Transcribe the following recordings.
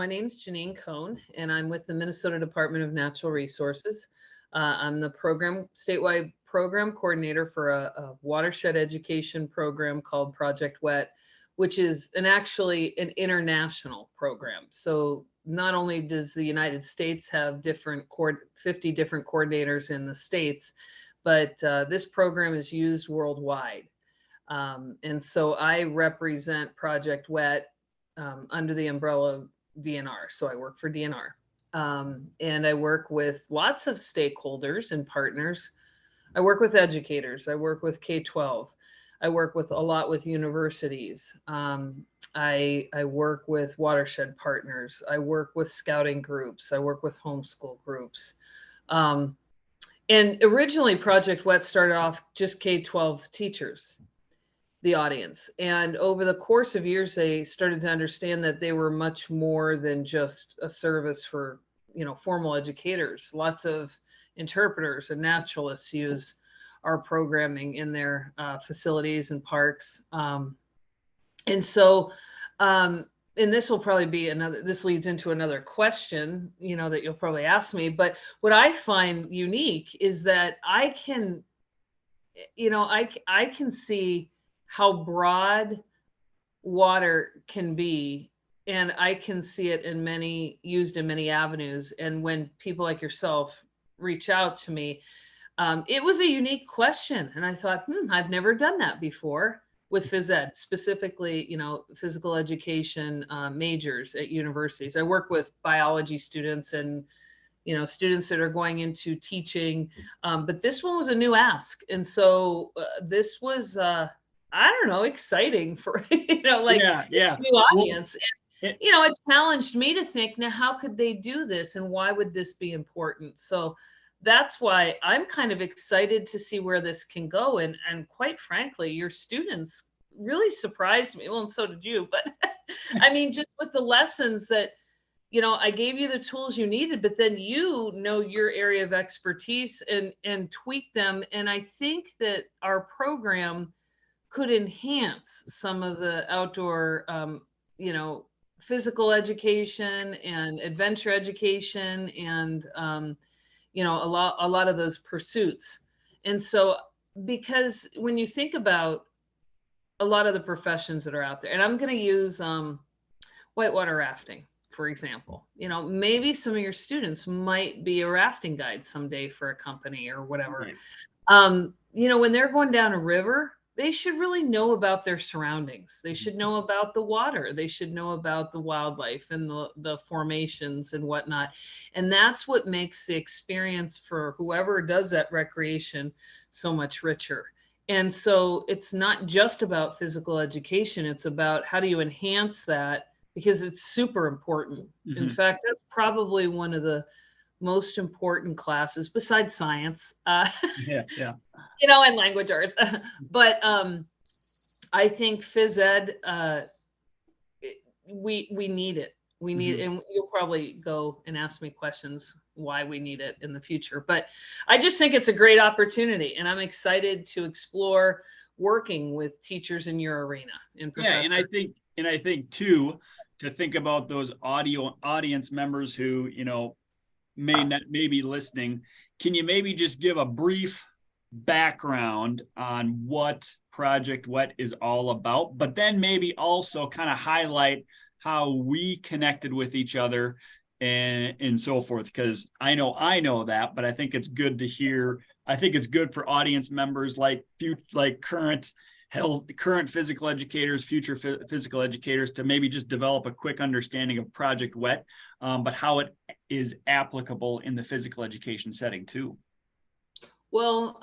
my name's Janine Kohn, and I'm with the Minnesota Department of Natural Resources. I'm the statewide program coordinator for a watershed education program called Project Wet, which is actually an international program. So not only does the United States have 50 different coordinators in the states, but this program is used worldwide. And so I represent Project Wet under the umbrella of DNR. So I work for DNR. And I work with lots of stakeholders and partners. I work with educators. I work with K-12. I work with a lot with universities. I work with watershed partners. I work with scouting groups. I work with homeschool groups. And originally Project Wet started off just K-12 teachers, the audience. And over the course of years, they started to understand that they were much more than just a service for, formal educators. Lots of interpreters and naturalists use our programming in their facilities and parks. And this will probably be this leads into another question, that you'll probably ask me. But what I find unique is that I can see how broad water can be, and I can see it used in many avenues. And when people like yourself reach out to me, it was a unique question. And I thought, I've never done that before with phys ed, specifically, physical education majors at universities. I work with biology students and students that are going into teaching, but this one was a new ask. And so this was exciting for, new audience. And, it challenged me to think, now, how could they do this? And why would this be important? So that's why I'm kind of excited to see where this can go. And quite frankly, your students really surprised me. Well, and so did you, but I mean, just with the lessons that, I gave you the tools you needed, but then your area of expertise and tweak them. And I think that our program could enhance some of the outdoor, physical education and adventure education and, a lot of those pursuits. And so, because when you think about a lot of the professions that are out there, and I'm going to use whitewater rafting, for example, maybe some of your students might be a rafting guide someday for a company or whatever. Right. When they're going down a river, they should really know about their surroundings. They should know about the water. They should know about the wildlife and the formations and whatnot. And that's what makes the experience for whoever does that recreation so much richer. And so it's not just about physical education. It's about how do you enhance that, because it's super important. Mm-hmm. In fact, that's probably one of the most important classes besides science, and language arts. But I think phys ed, we need it. We need, and you'll probably go and ask me questions why we need it in the future. But I just think it's a great opportunity, and I'm excited to explore working with teachers in your arena and professors. Yeah, and I think too, to think about those audience members who may be listening. Can you maybe just give a brief background on what Project Wet is all about, but then maybe also kind of highlight how we connected with each other and so forth? Because I know that, but I think it's good to hear. I think it's good for audience members like current physical educators, future physical educators, to maybe just develop a quick understanding of Project Wet, but how it is applicable in the physical education setting too. Well,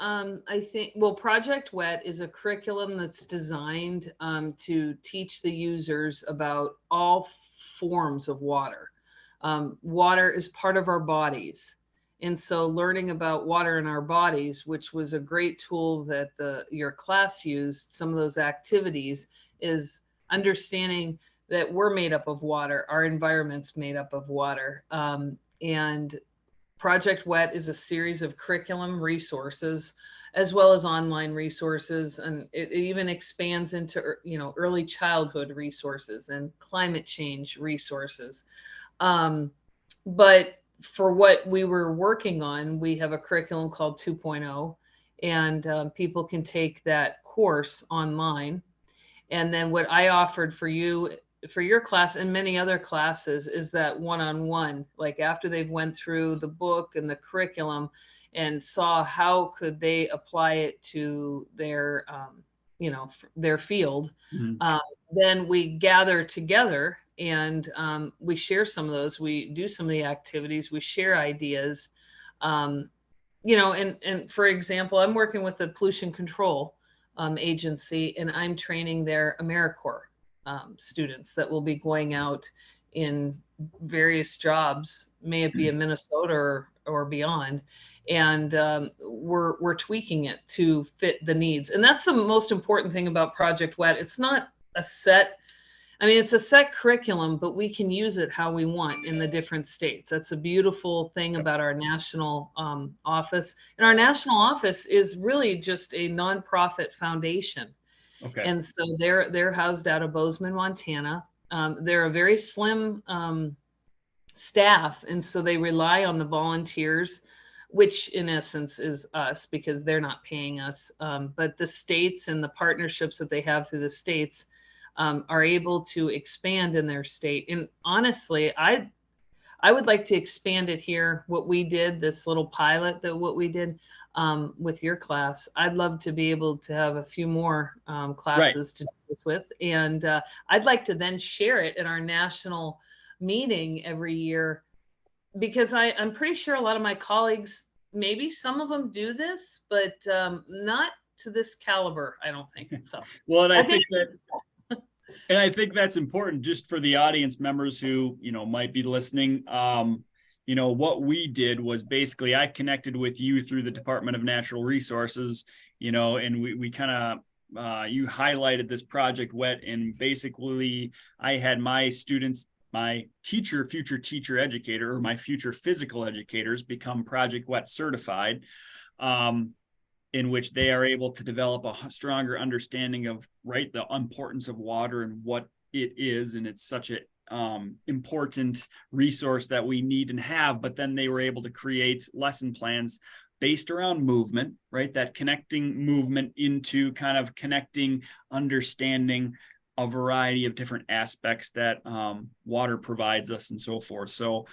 Project Wet is a curriculum that's designed to teach the users about all forms of water. Water is part of our bodies. And so learning about water in our bodies, which was a great tool that your class used, some of those activities, is understanding that we're made up of water, our environment's made up of water. And Project Wet is a series of curriculum resources, as well as online resources. And it even expands into, early childhood resources and climate change resources. But for what we were working on, we have a curriculum called 2.0, and people can take that course online. And then what I offered for you, for your class and many other classes, is that one-on-one, like after they've went through the book and the curriculum and saw how could they apply it to their, their field. Mhm. Then we gather together and we share some of those. We do some of the activities. We share ideas. Um, and for example, I'm working with the pollution control agency, and I'm training their AmeriCorps students that will be going out in various jobs, may it be in Minnesota or beyond, and we're tweaking it to fit the needs. And that's the most important thing about Project Wet. It's not a set. I mean, it's a set curriculum, but we can use it how we want in the different states. That's a beautiful thing about our national office. And our national office is really just a nonprofit foundation. Okay. And so they're housed out of Bozeman, Montana. They're a very slim staff, and so they rely on the volunteers, which in essence is us because they're not paying us. But the states and the partnerships that they have through the states are able to expand in their state. And honestly, I would like to expand it here. What we did, this little pilot that what we did with your class, I'd love to be able to have a few more classes to do this with. And I'd like to then share it in our national meeting every year, because I'm pretty sure a lot of my colleagues, maybe some of them do this, but not to this caliber, I don't think so. Well, and I think that, and I think that's important just for the audience members who, might be listening. What we did was basically I connected with you through the Department of Natural Resources, and we kind of, you highlighted this Project Wet, and basically I had my students, my future teacher educator, or my future physical educators become Project Wet certified. In which they are able to develop a stronger understanding of the importance of water and what it is. And it's such an important resource that we need and have, but then they were able to create lesson plans based around movement, right? That connecting movement into kind of connecting, understanding a variety of different aspects that water provides us and so forth. So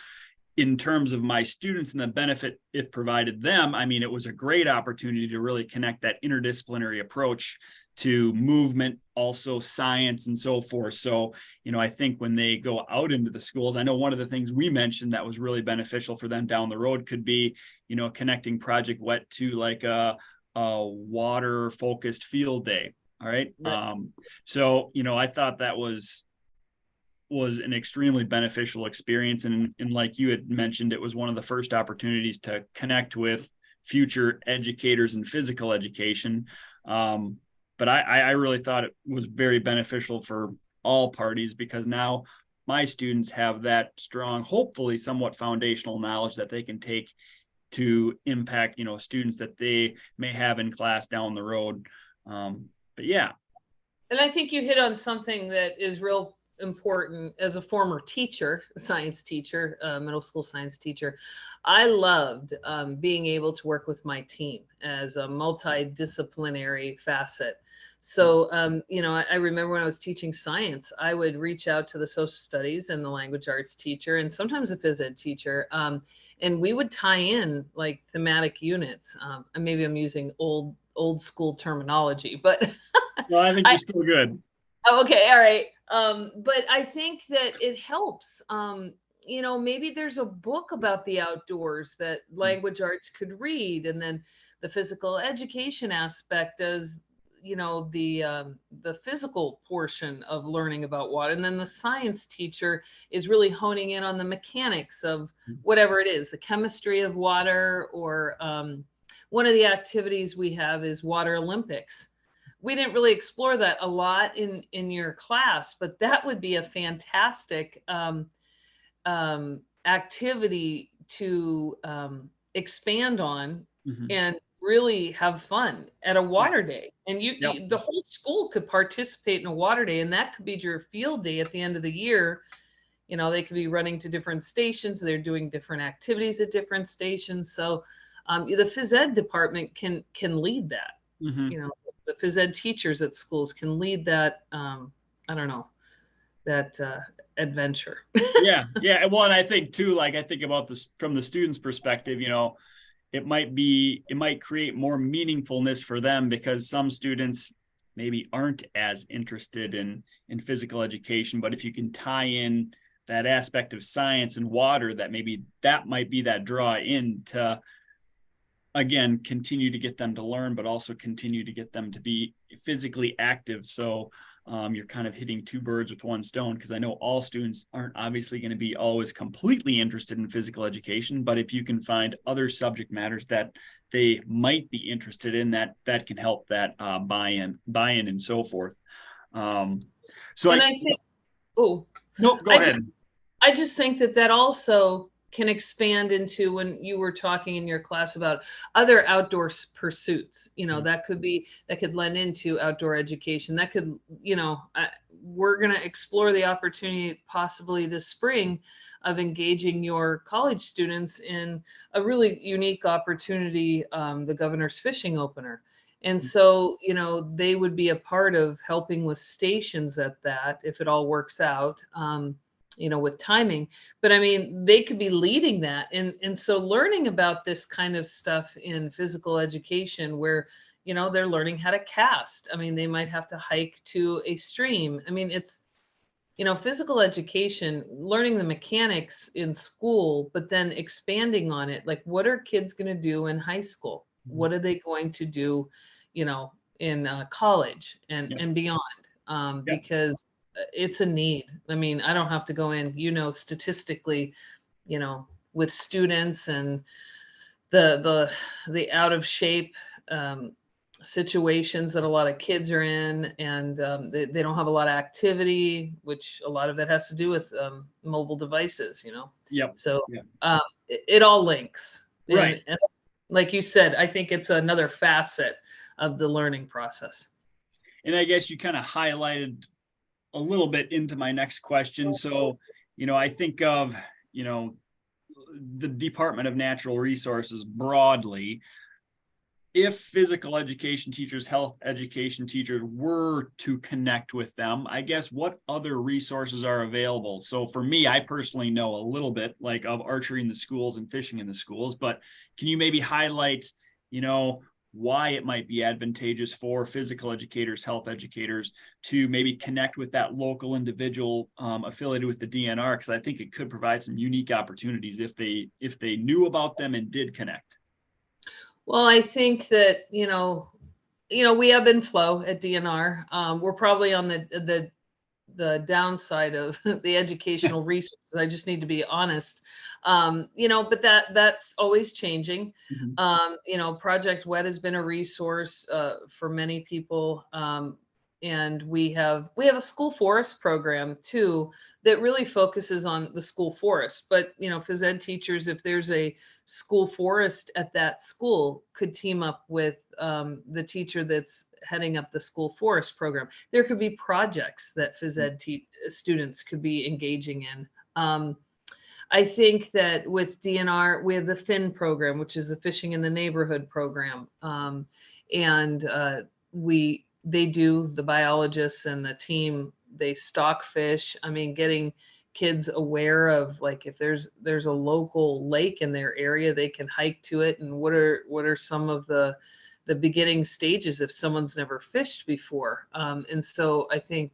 in terms of my students and the benefit it provided them, I mean, it was a great opportunity to really connect that interdisciplinary approach to movement, also science and so forth. So, I think when they go out into the schools, I know one of the things we mentioned that was really beneficial for them down the road could be, connecting Project Wet to like a water focused field day. All right. So, I thought that was an extremely beneficial experience. And like you had mentioned, it was one of the first opportunities to connect with future educators in physical education. But I really thought it was very beneficial for all parties, because now my students have that strong, hopefully somewhat foundational knowledge that they can take to impact, students that they may have in class down the road. But yeah. And I think you hit on something that is real important. As a former teacher, science teacher, middle school science teacher, I loved being able to work with my team as a multidisciplinary facet. So, I remember when I was teaching science, I would reach out to the social studies and the language arts teacher, and sometimes a phys ed teacher, and we would tie in like thematic units. And maybe I'm using old school terminology, but well, I think you're still good. Okay, all right. But I think that it helps. Maybe there's a book about the outdoors that language arts could read, and then the physical education aspect does, the physical portion of learning about water, and then the science teacher is really honing in on the mechanics of whatever it is, the chemistry of water, or one of the activities we have is Water Olympics. We didn't really explore that a lot in your class, but that would be a fantastic activity to expand on and really have fun at a water day. And the whole school could participate in a water day, and that could be your field day at the end of the year. they could be running to different stations. They're doing different activities at different stations. So the phys ed department can lead that. Mm-hmm. The phys ed teachers at schools can lead that. I don't know, that adventure. Yeah. Yeah. Well, and I think too, like I think about this from the student's perspective, it might create more meaningfulness for them because some students maybe aren't as interested in physical education, but if you can tie in that aspect of science and water, that might be that draw in to, again, continue to get them to learn, but also continue to get them to be physically active. So you're kind of hitting two birds with one stone, because I know all students aren't obviously going to be always completely interested in physical education, but if you can find other subject matters that they might be interested in, that can help that buy-in and so forth. So and I think, oh, nope, go ahead. I just think that also can expand into when you were talking in your class about other outdoor pursuits. That could lend into outdoor education. That could, we're going to explore the opportunity possibly this spring of engaging your college students in a really unique opportunity, the governor's fishing opener. And so, they would be a part of helping with stations at that, if it all works out. With timing, but I mean, they could be leading that. And so learning about this kind of stuff in physical education where, they're learning how to cast. I mean, they might have to hike to a stream. I mean, it's, physical education, learning the mechanics in school, but then expanding on it. Like, what are kids going to do in high school? What are they going to do, in college and beyond? Because it's a need. I mean, I don't have to go in, statistically, with students and the out of shape situations that a lot of kids are in, and they don't have a lot of activity, which a lot of it has to do with mobile devices. Yep. So Yep. It all links. Right. And like you said, I think it's another facet of the learning process. And I guess you kind of highlighted a little bit into my next question. So, I think of, the Department of Natural Resources broadly. If physical education teachers, health education teachers were to connect with them, I guess what other resources are available? So for me, I personally know a little bit like of archery in the schools and fishing in the schools, but can you maybe highlight, why it might be advantageous for physical educators, health educators to maybe connect with that local individual affiliated with the DNR? Because I think it could provide some unique opportunities if they knew about them and did connect. Well, I think that, we ebb and flow at DNR. We're probably on the downside of the educational resources. I just need to be honest. But that's always changing. Mm-hmm. Project WET has been a resource for many people. And we have a school forest program too that really focuses on the school forest. But phys ed teachers, if there's a school forest at that school, could team up with the teacher that's heading up the school forest program. There could be projects that phys ed students could be engaging in. I think that with DNR, we have the FIN program, which is the Fishing in the Neighborhood program, and they do, the biologists and the team, they stock fish. I mean, getting kids aware of, like, if there's a local lake in their area, they can hike to it. And what are some of the beginning stages if someone's never fished before? And so I think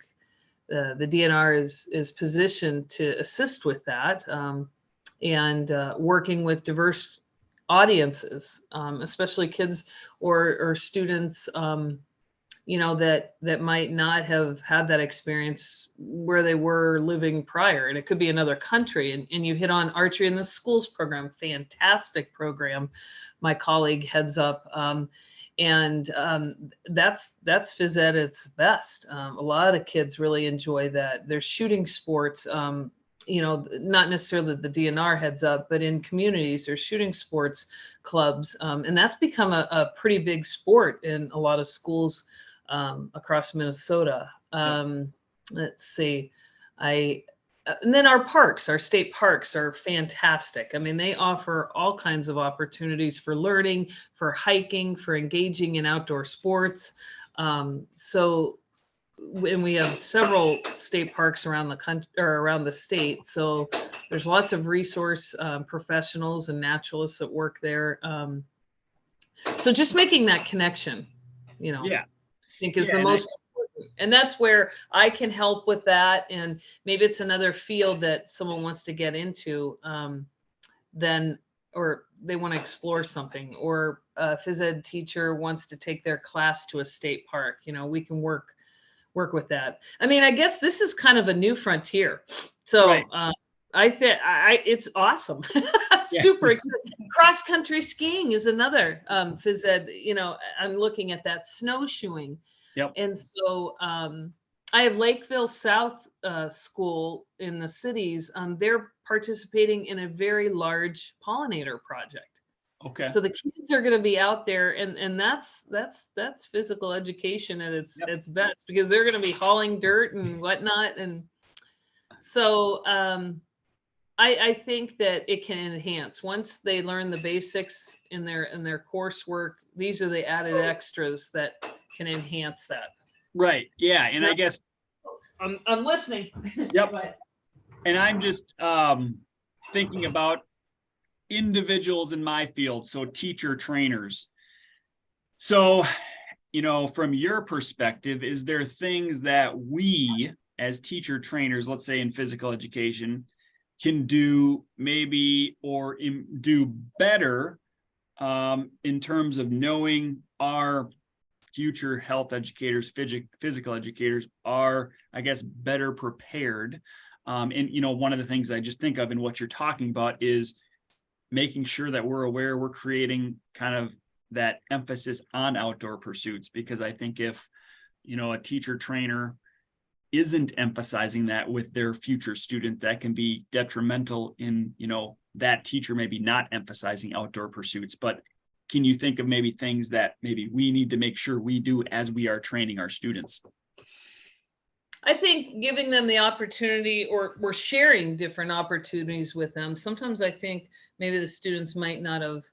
the DNR is positioned to assist with that, and working with diverse audiences, especially kids or students, that might not have had that experience where they were living prior. And it could be another country. And you hit on Archery in the Schools program, fantastic program my colleague heads up. And that's phys ed at its best. A lot of kids really enjoy that. There's shooting sports, not necessarily the DNR heads up, but in communities there's shooting sports clubs. And that's become a pretty big sport in a lot of schools across Minnesota. Let's see. And then our state parks are fantastic. I mean, they offer all kinds of opportunities for learning, for hiking, for engaging in outdoor sports. So, and we have several state parks around the country or around the state. So there's lots of resource professionals and naturalists that work there. So just making that connection, Yeah. I think is Yeah, the most important. And that's where I can help with that. And maybe it's another field that someone wants to get into, then, or they want to explore something, or a phys ed teacher wants to take their class to a state park. We can work with that. I mean, I guess this is kind of a new frontier. So right. I think it's awesome. I'm Yeah. super excited. Cross country skiing is another phys ed. I'm looking at that, snowshoeing. Yep. And so I have Lakeville South School in the cities. They're participating in a very large pollinator project. Okay. So the kids are going to be out there, and that's physical education at its best, because they're going to be hauling dirt and whatnot. And so I think that it can enhance once they learn the basics in their coursework. These are the added extras that can enhance that. Right. Yeah. And I guess I'm listening. Yep. And I'm just thinking about individuals in my field, so teacher trainers. So, from your perspective, is there things that we as teacher trainers, let's say in physical education, can do maybe or do better in terms of knowing our future health educators, physical educators are, I guess, better prepared? And one of the things I just think of in what you're talking about is making sure that we're aware we're creating kind of that emphasis on outdoor pursuits, because I think if a teacher trainer isn't emphasizing that with their future student, that can be detrimental in that teacher maybe not emphasizing outdoor pursuits. But can you think of maybe things that maybe we need to make sure we do as we are training our students? I think giving them the opportunity, or we're sharing different opportunities with them. Sometimes I think maybe the students might not have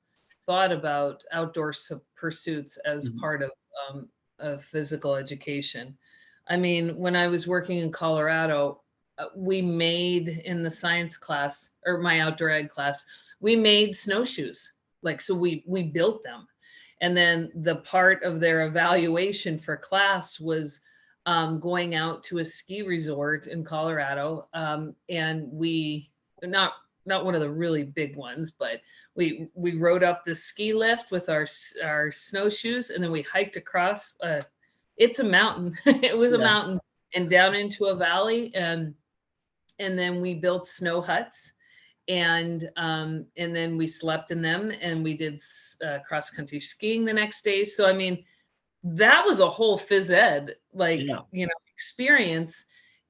thought about outdoor pursuits as part of physical education. I mean, when I was working in Colorado, we made in the science class, or my outdoor ed class, we made snowshoes. So we built them. And then the part of their evaluation for class was going out to a ski resort in Colorado. And we, not one of the really big ones, but we rode up the ski lift with our snowshoes, and then we hiked across. It's a mountain. It was a mountain, and down into a valley, and then we built snow huts, and then we slept in them, and we did cross country skiing the next day. So I mean, that was a whole phys ed experience.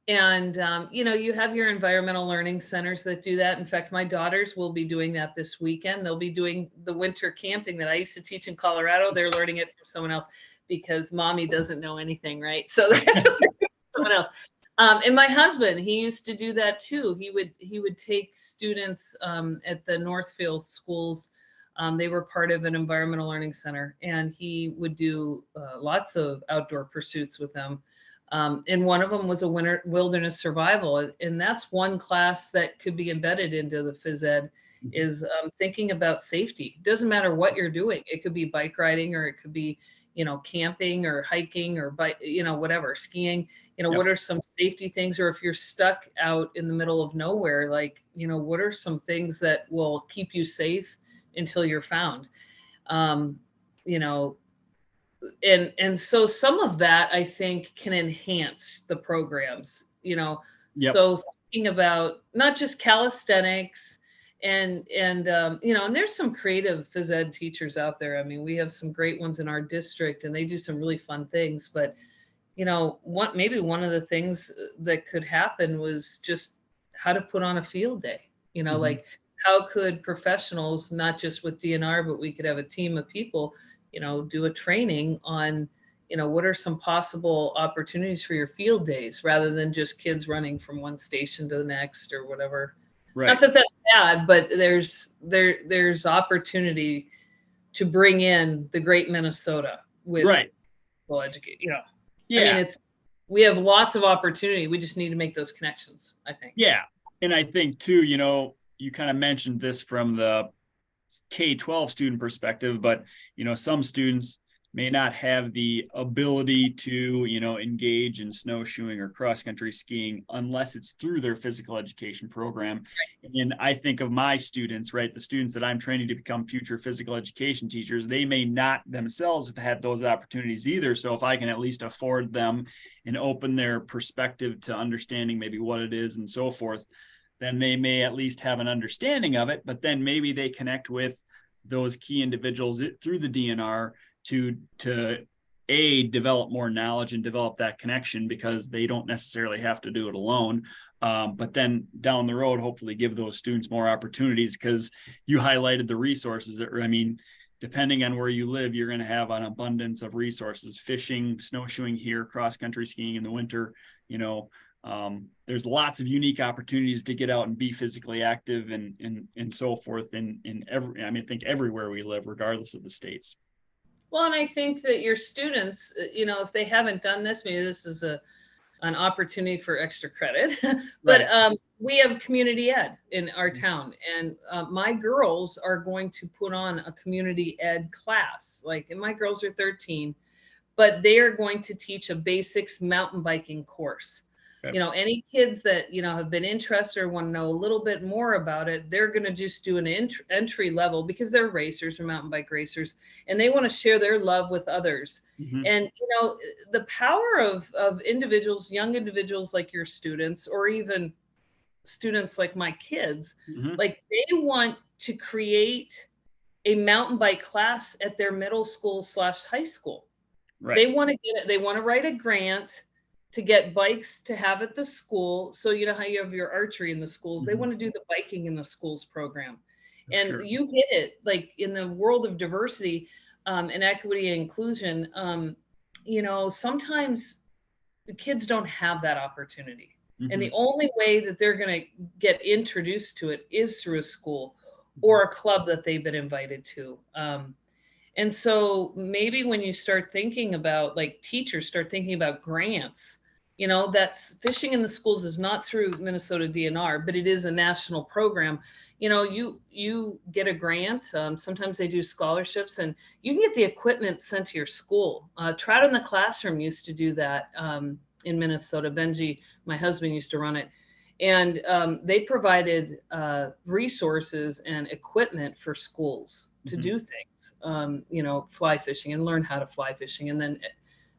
And you have your environmental learning centers that do that. In fact, my daughters will be doing that this weekend. They'll be doing the winter camping that I used to teach in Colorado. They're learning it from someone else, because mommy doesn't know anything, right? So there's someone else. And my husband, he used to do that too. He would take students at the Northfield schools. They were part of an environmental learning center, and he would do lots of outdoor pursuits with them. And one of them was a wilderness survival. And that's one class that could be embedded into the phys ed, is thinking about safety. It doesn't matter what you're doing. It could be bike riding, or it could be, camping or hiking, or whatever, skiing. What are some safety things? Or if you're stuck out in the middle of nowhere, what are some things that will keep you safe until you're found? And so some of that, I think, can enhance the programs, so thinking about not just calisthenics and there's some creative phys ed teachers out there. I mean, we have some great ones in our district, and they do some really fun things. But maybe one of the things that could happen was just how to put on a field day. Like, how could professionals, not just with DNR, but we could have a team of people, do a training on, what are some possible opportunities for your field days rather than just kids running from one station to the next or whatever. Right. Not that that's bad, but there's opportunity to bring in the great Minnesota with Right. well educate. Yeah. I mean, we have lots of opportunity. We just need to make those connections, I think. Yeah. And I think too, you kind of mentioned this from the K-12 student perspective, but some students may not have the ability to engage in snowshoeing or cross-country skiing unless it's through their physical education program. And I think of my students, right, the students that I'm training to become future physical education teachers, they may not themselves have had those opportunities either. So if I can at least afford them and open their perspective to understanding maybe what it is and so forth, then they may at least have an understanding of it, but then maybe they connect with those key individuals through the DNR to develop more knowledge and develop that connection, because they don't necessarily have to do it alone. But then down the road, hopefully give those students more opportunities, because you highlighted the resources depending on where you live, you're going to have an abundance of resources: fishing, snowshoeing here, cross-country skiing in the winter. There's lots of unique opportunities to get out and be physically active and so forth I think everywhere we live, regardless of the states. Well, and I think that your students, if they haven't done this, maybe this is an opportunity for extra credit, but right. We have community ed in our town, and my girls are going to put on a community ed class. And my girls are 13, but they are going to teach a basics mountain biking course. Okay. Any kids that, have been interested or want to know a little bit more about it, they're going to just do an entry level, because they're racers or mountain bike racers, and they want to share their love with others. Mm-hmm. And, the power of individuals, young individuals like your students, or even students like my kids, mm-hmm. They want to create a mountain bike class at their middle school / high school. Right. They want to get it. They want to write a grant to get bikes to have at the school. So how you have your archery in the schools, mm-hmm. They want to do the biking in the schools program. And sure. You hit it, in the world of diversity and equity and inclusion, sometimes the kids don't have that opportunity. Mm-hmm. And the only way that they're going to get introduced to it is through a school or a club that they've been invited to. And so maybe when you start thinking about, teachers start thinking about grants, that's fishing in the schools is not through Minnesota DNR, but it is a national program. You get a grant. Sometimes they do scholarships, and you can get the equipment sent to your school. Trout in the Classroom used to do that in Minnesota. Benji, my husband, used to run it. And they provided resources and equipment for schools to mm-hmm. do things, fly fishing and learn how to fly fishing. And then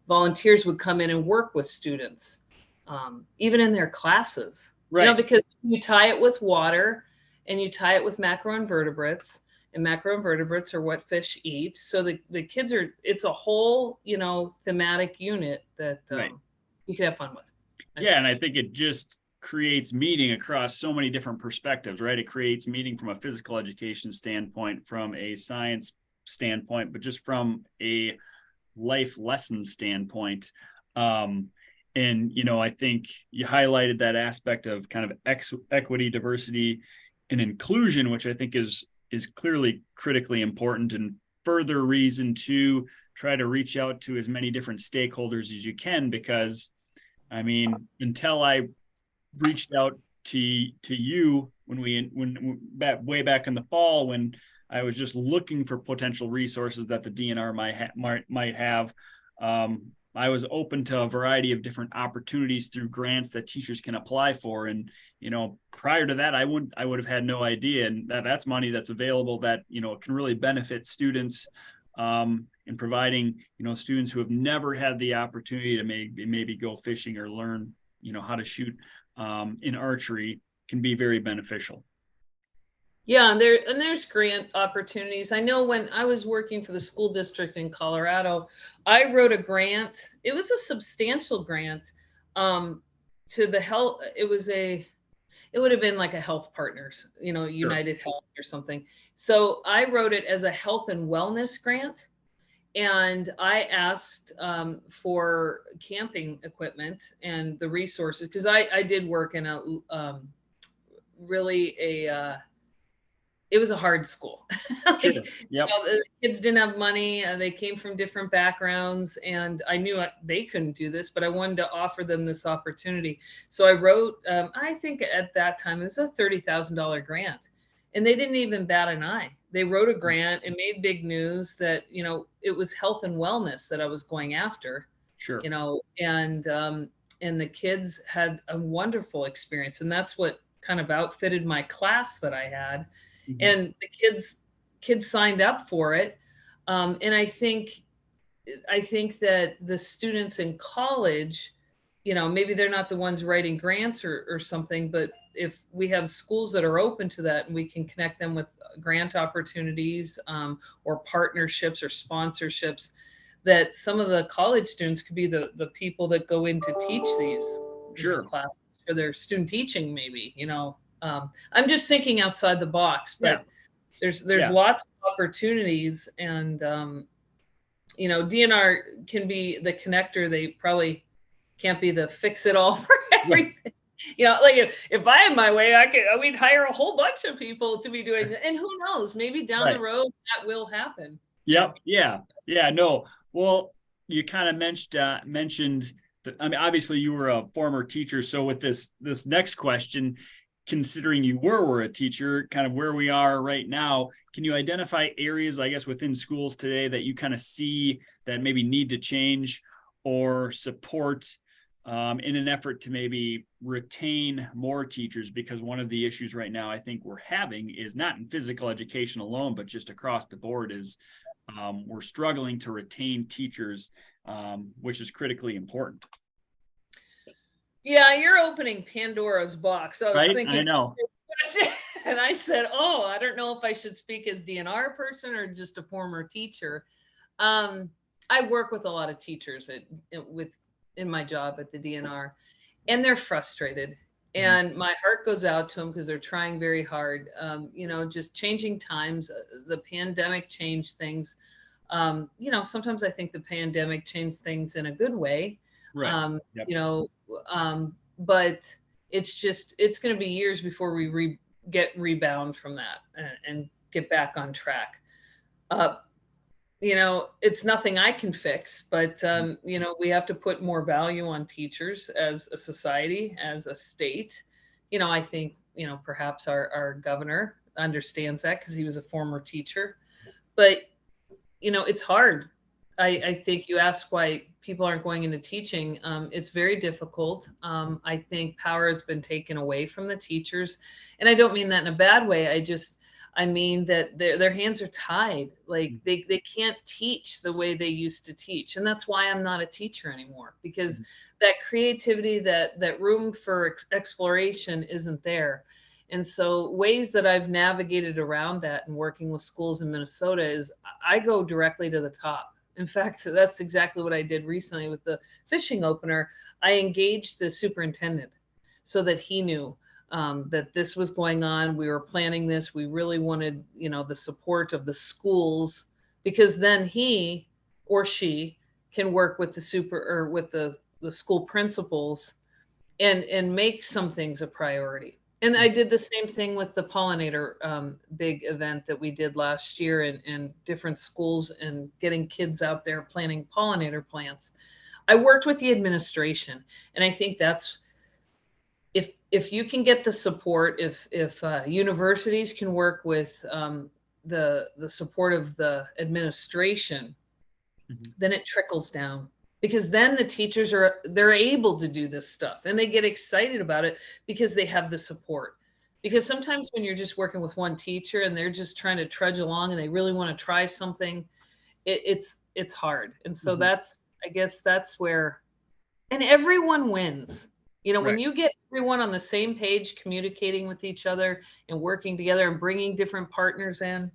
volunteers would come in and work with students, even in their classes, right. Because you tie it with water and you tie it with macroinvertebrates, and macroinvertebrates are what fish eat. So the kids it's a whole, thematic unit that right. You can have fun with. And I think it just creates meeting across so many different perspectives, right? It creates meeting from a physical education standpoint, from a science standpoint, but just from a life lesson standpoint. I think you highlighted that aspect of kind of equity, diversity, and inclusion, which I think is clearly critically important, and further reason to try to reach out to as many different stakeholders as you can, because until I reached out to you when way back in the fall, when I was just looking for potential resources that the DNR might have, I was open to a variety of different opportunities through grants that teachers can apply for. And, prior to that, I would have had no idea. And that's money that's available that, can really benefit students in providing, students who have never had the opportunity to maybe go fishing or learn, how to shoot in archery, can be very beneficial. Yeah, there's grant opportunities. I know when I was working for the school district in Colorado, I wrote a grant. It was a substantial grant to the health. It would have been like a health partners, United Health or something. So I wrote it as a health and wellness grant. And I asked for camping equipment and the resources, because I did work in a really it was a hard school. Like, Sure. Yep. the kids didn't have money. They came from different backgrounds, and I knew they couldn't do this, but I wanted to offer them this opportunity. So I wrote, I think at that time it was a $30,000 grant, and they didn't even bat an eye. They wrote a grant. It made big news that, it was health and wellness that I was going after, Sure. and the kids had a wonderful experience. And that's what kind of outfitted my class that I had. Mhm. And the kids signed up for it. And I think that the students in college, maybe they're not the ones writing grants or something, but if we have schools that are open to that and we can connect them with grant opportunities, or partnerships or sponsorships, that some of the college students could be the people that go in to teach these, Sure. classes for their student teaching, maybe. I'm just thinking outside the box, Yeah. but there's Yeah. lots of opportunities. And DNR can be the connector. They probably can't be the fix it all for everything. Like if I had my way, we'd hire a whole bunch of people to be doing it. And who knows, maybe down Right. the road that will happen. Yep. Yeah. Yeah. No. Well, you kind of mentioned that, I mean, obviously you were a former teacher. So with this next question, considering you were a teacher, kind of where we are right now, can you identify areas, I guess, within schools today that you kind of see that maybe need to change or support, in an effort to maybe retain more teachers? Because one of the issues right now I think we're having is not in physical education alone, but just across the board is, we're struggling to retain teachers, which is critically important. Yeah, you're opening Pandora's box. I was Right? I thinking know. this question, and I said, "Oh, I don't know if I should speak as DNR person or just a former teacher." Um, I work with a lot of teachers in my job at the DNR, and they're frustrated. Mhm. And my heart goes out to them because they're trying very hard. Just changing times. The pandemic changed things. Sometimes I think the pandemic changed things in a good way. Right. Um, Yep. you know, but it's going to be years before we get rebound from that, and get back on track. Uh, it's nothing I can fix, but we have to put more value on teachers as a society, as a state. I think, perhaps our governor understands that because he was a former teacher. But it's hard. I think you asked why people aren't going into teaching. It's very difficult. I think power has been taken away from the teachers, and I don't mean that in a bad way. I mean that their hands are tied. Like they can't teach the way they used to teach, and that's why I'm not a teacher anymore, because that creativity, that room for exploration isn't there. And so ways that I've navigated around that and working with schools in Minnesota is I go directly to the top. In fact, that's exactly what I did recently with the fishing opener. I engaged the superintendent so that he knew that this was going on. We were planning this. We really wanted, the support of the schools, because then he or she can work with the school principals and make some things a priority. And I did the same thing with the pollinator big event that we did last year in different schools, and getting kids out there planting pollinator plants. I worked with the administration, and I think that's, if you can get the support, if universities can work with the support of the administration, then it trickles down, because then the teachers they're able to do this stuff and they get excited about it because they have the support. Because sometimes when you're just working with one teacher and they're just trying to trudge along and they really want to try something, it's hard. And so I guess that's where, and everyone wins. When Right. you get everyone on the same page, communicating with each other and working together and bringing different partners in,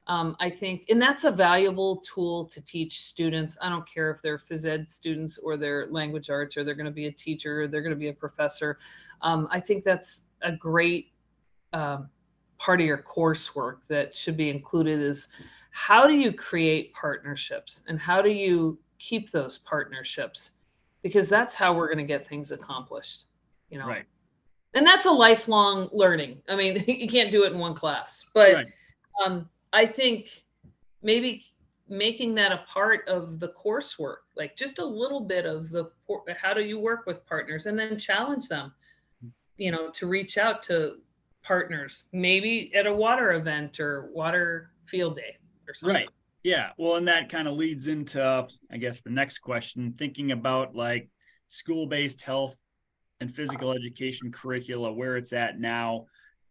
I think, and that's a valuable tool to teach students. I don't care if they're phys ed students or they're language arts, or they're going to be a teacher, or they're going to be a professor. I think that's a great part of your coursework that should be included, is how do you create partnerships and how do you keep those partnerships? Because that's how we're going to get things accomplished, you know. Right. And that's a lifelong learning. I mean, you can't do it in one class, but Right. I think maybe making that a part of the coursework, like just a little bit of how do you work with partners, and then challenge them, you know, to reach out to partners, maybe at a water event or water field day or something. Right. Yeah. Well, and that kind of leads into, I guess, the next question, thinking about like school-based health and physical education curricula, where it's at now.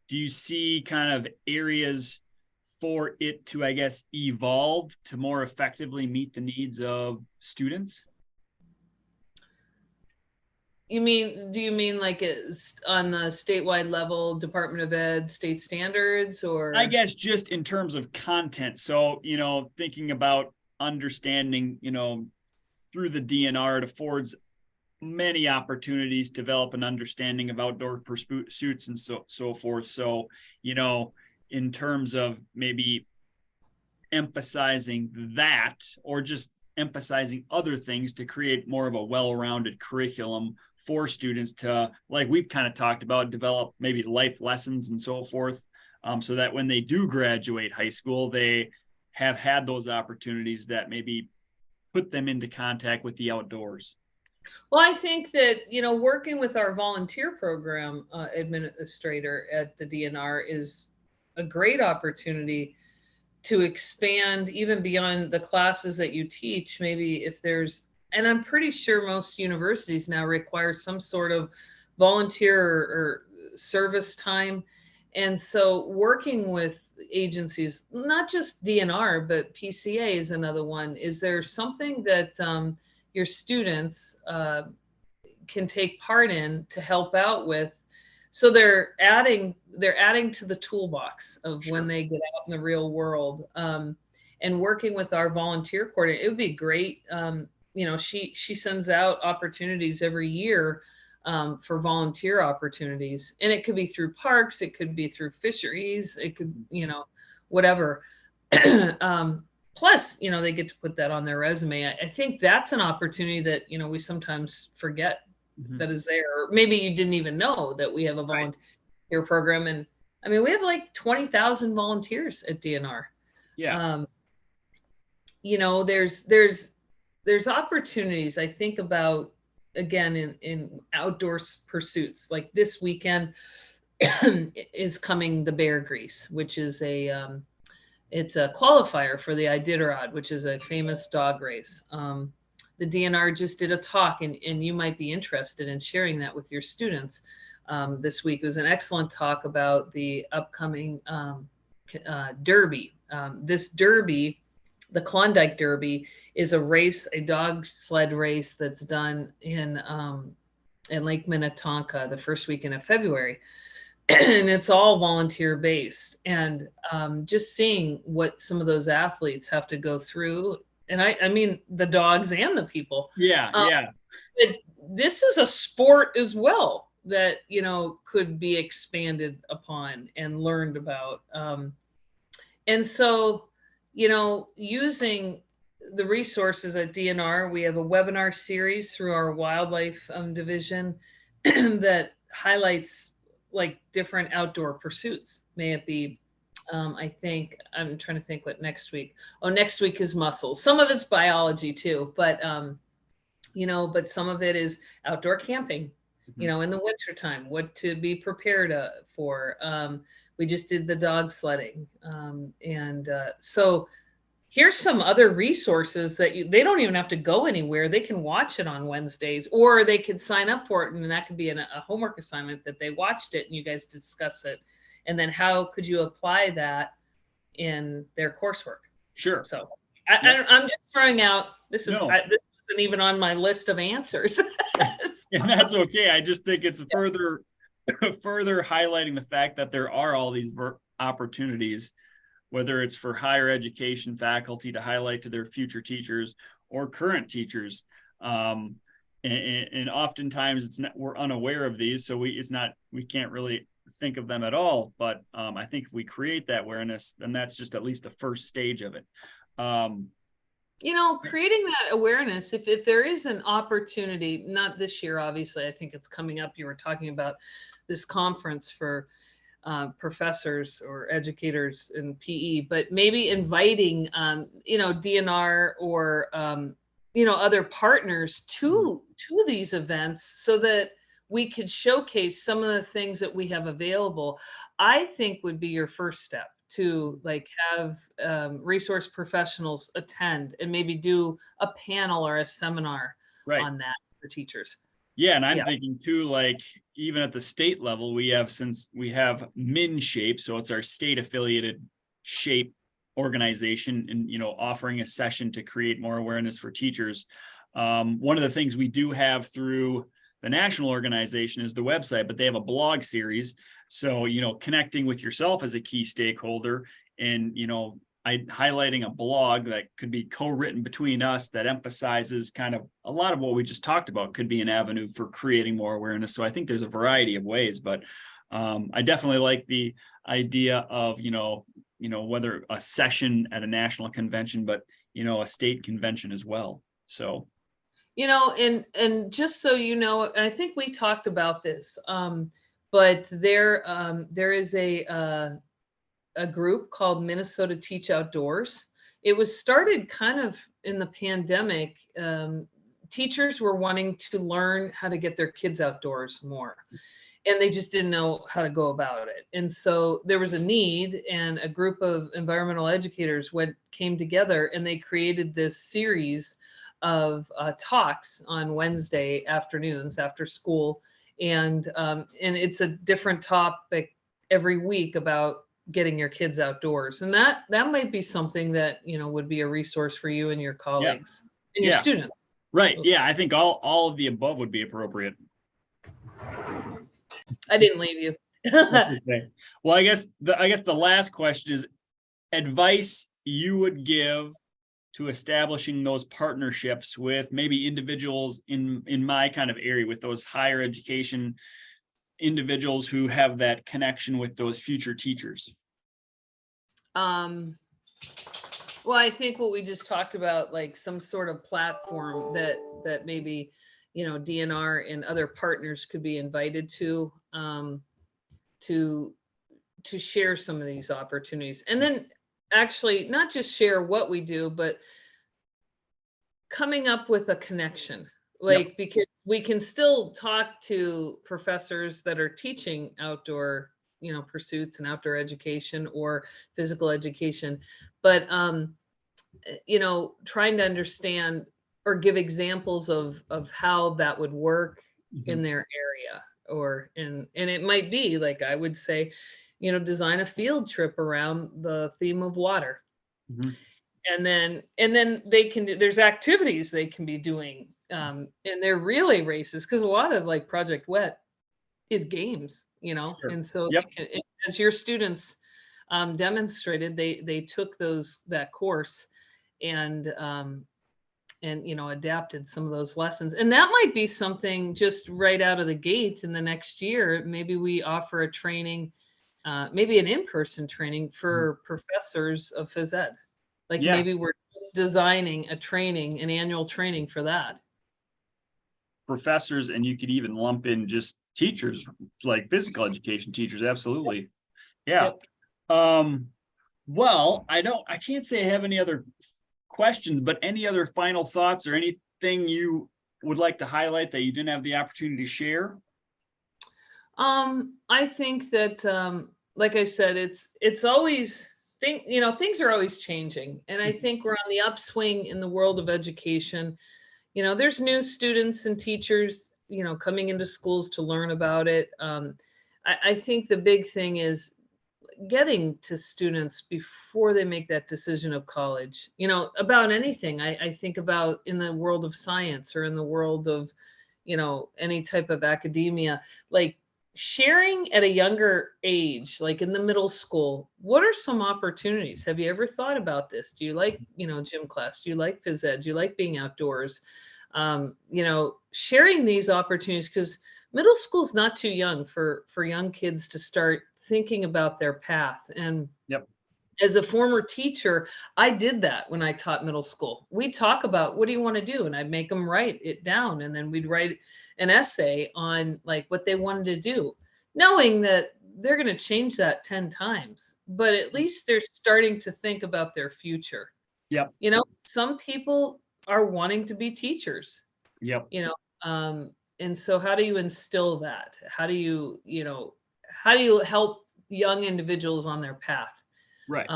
Do you see kind of areas for it to, I guess, evolve to more effectively meet the needs of students? Do you mean like it's on the statewide level, Department of Ed, state standards, or? I guess just in terms of content. So, you know, thinking about understanding, you know, through the DNR, it affords many opportunities to develop an understanding of outdoor pursuits and so forth. So, you know, in terms of maybe emphasizing that, or just emphasizing other things to create more of a well-rounded curriculum for students to, like we've kind of talked about, develop maybe life lessons and so forth, so that when they do graduate high school, they have had those opportunities that maybe put them into contact with the outdoors. Well, I think that, you know, working with our volunteer program administrator at the DNR is a great opportunity to expand even beyond the classes that you teach. Maybe if there's, and I'm pretty sure most universities now require some sort of volunteer or service time. And so working with agencies, not just DNR, but PCA is another one. Is there something that your students can take part in to help out with? So they're adding to the toolbox of Sure. when they get out in the real world, and working with our volunteer coordinator. It would be great. You know, she sends out opportunities every year for volunteer opportunities, and it could be through parks, it could be through fisheries, it could, you know, whatever. Plus, you know, they get to put that on their resume. I think that's an opportunity that, you know, we sometimes forget that is there. Or maybe you didn't even know that we have a volunteer program. And I mean, we have like 20,000 volunteers at DNR. Yeah. You know, there's opportunities. I think about, again, in outdoor pursuits, like this weekend is coming the Bear Grease, which is it's a qualifier for the Iditarod, which is a famous dog race. The DNR just did a talk, and you might be interested in sharing that with your students. This week it was an excellent talk about the upcoming Derby. This Derby, the Klondike Derby, is a race, a dog sled race that's done in Lake Minnetonka the first weekend of February. And it's all volunteer based. And just seeing what some of those athletes have to go through, and I mean the dogs and the people. Yeah. This is a sport as well that, you know, could be expanded upon and learned about. And so, you know, using the resources at DNR, we have a webinar series through our wildlife division that highlights like different outdoor pursuits. May it be, I think, I'm trying to think what next week. Oh, next week is mussels. Some of it's biology too, but, you know, but some of it is outdoor camping, you know, in the wintertime, what to be prepared for. We just did the dog sledding. So here's some other resources that they don't even have to go anywhere. They can watch it on Wednesdays, or they could sign up for it. And that could be a homework assignment that they watched it and you guys discuss it. And then how could you apply that in their coursework? Sure. So I'm just throwing out, this isn't even on my list of answers. And that's okay. I just think it's further highlighting the fact that there are all these opportunities, whether it's for higher education faculty to highlight to their future teachers or current teachers. And oftentimes we're unaware of these. So we can't really think of them at all. But I think if we create that awareness, then that's just at least the first stage of it. Creating that awareness, if there is an opportunity, not this year, obviously, I think it's coming up. You were talking about this conference for professors or educators in PE, but maybe inviting, DNR or, other partners to these events so that we could showcase some of the things that we have available, I think would be your first step to have resource professionals attend and maybe do a panel or a seminar on that for teachers. Yeah. And I'm thinking too, even at the state level, we have MinShape. So it's our state affiliated SHAPE organization, and, offering a session to create more awareness for teachers. One of the things we do have through the national organization is the website, but they have a blog series. So, connecting with yourself as a key stakeholder and, highlighting a blog that could be co-written between us that emphasizes kind of a lot of what we just talked about could be an avenue for creating more awareness. So I think there's a variety of ways, but I definitely like the idea of, whether a session at a national convention, but, a state convention as well. So, and just so you know, I think we talked about this, but there is a group called Minnesota Teach Outdoors. It was started kind of in the pandemic. Teachers were wanting to learn how to get their kids outdoors more, and they just didn't know how to go about it. And so there was a need, and a group of environmental educators came together, and they created this series of talks on Wednesday afternoons after school. And it's a different topic every week about getting your kids outdoors. And that might be something that, would be a resource for you and your colleagues and your students. Right. Yeah. I think all of the above would be appropriate. I didn't leave you. Okay. Well, I guess the last question is advice you would give to establishing those partnerships with maybe individuals in my kind of area, with those higher education individuals who have that connection with those future teachers. Well, I think what we just talked about, some sort of platform that maybe, DNR and other partners could be invited to share some of these opportunities. And then actually not just share what we do, but coming up with a connection, because we can still talk to professors that are teaching outdoor, pursuits and outdoor education or physical education, but, trying to understand or give examples of how that would work in their area, and it might be, I would say, design a field trip around the theme of water. And then they can there's activities they can be doing, and they're really races, because a lot of Project Wet is games, Sure. And so as your students demonstrated, they took that course and adapted some of those lessons. And that might be something just right out of the gate in the next year. Maybe we offer a training, maybe an in-person training for professors of phys ed. Maybe we're just designing an annual training for that. Professors, and you could even lump in just teachers, like physical education teachers. Absolutely. Yeah. Well, I can't say I have any other questions, but any other final thoughts or anything you would like to highlight that you didn't have the opportunity to share? I think that, like I said, it's always things are always changing. And I think we're on the upswing in the world of education. There's new students and teachers, coming into schools to learn about it. I think the big thing is getting to students before they make that decision of college, about anything. I think about in the world of science or in the world of, any type of academia, sharing at a younger age, in the middle school. What are some opportunities? Have you ever thought about this? Do you like, gym class? Do you like phys ed? Do you like being outdoors? Sharing these opportunities, because middle school's not too young for young kids to start thinking about their path. And Yep. as a former teacher, I did that when I taught middle school. We talk about, what do you want to do? And I'd make them write it down. And then we'd write an essay on like what they wanted to do, knowing that they're going to change that 10 times, but at least they're starting to think about their future. Yep. You know, some people are wanting to be teachers, Yep. you know, and so how do you instill that? How do you, you know, how do you help young individuals on their path? Right.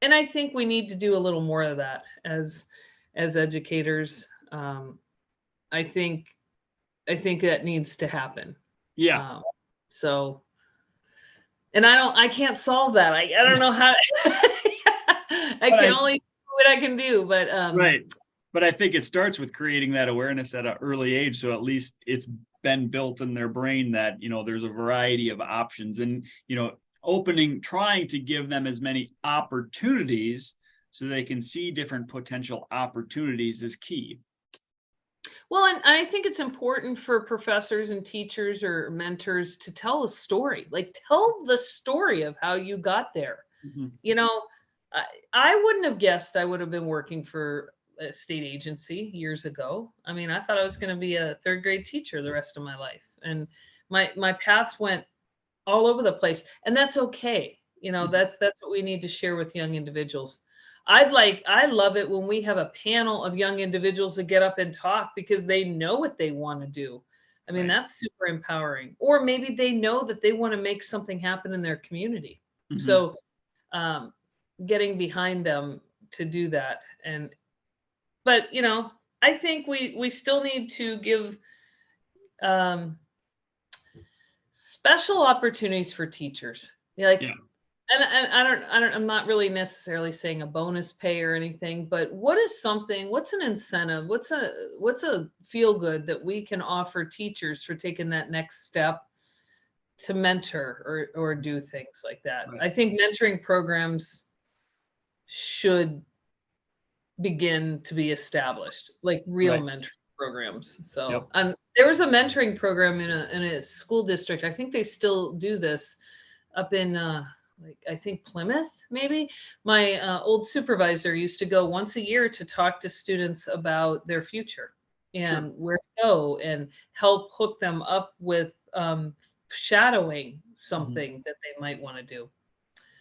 And I think we need to do a little more of that as educators. I think that needs to happen. Yeah. So, and I can't solve that. I don't know how. I can only do what I can do, but right. But I think it starts with creating that awareness at an early age, so at least it's been built in their brain that, you know, there's a variety of options, and, you know, trying to give them as many opportunities so they can see different potential opportunities is key. Well, and I think it's important for professors and teachers or mentors to tell a story, like tell the story of how you got there. Mm-hmm. You know, I wouldn't have guessed I would have been working for a state agency years ago. I mean, I thought I was going to be a third grade teacher the rest of my life. And my path went all over the place, and that's okay. You know, that's what we need to share with young individuals. I love it when we have a panel of young individuals that get up and talk because they know what they want to do. I mean, that's super empowering. Or maybe they know that they want to make something happen in their community. Mm-hmm. So getting behind them to do that. But you know, I think we still need to give special opportunities for teachers. Like, yeah. And I'm not really necessarily saying a bonus pay or anything, but what's an incentive? What's a feel good that we can offer teachers for taking that next step to mentor or do things like that? Right. I think mentoring programs should begin to be established, like real mentoring programs. So there was a mentoring program in a school district. I think they still do this up in like I think Plymouth, maybe. My old supervisor used to go once a year to talk to students about their future and where to go and help hook them up with shadowing something that they might want to do.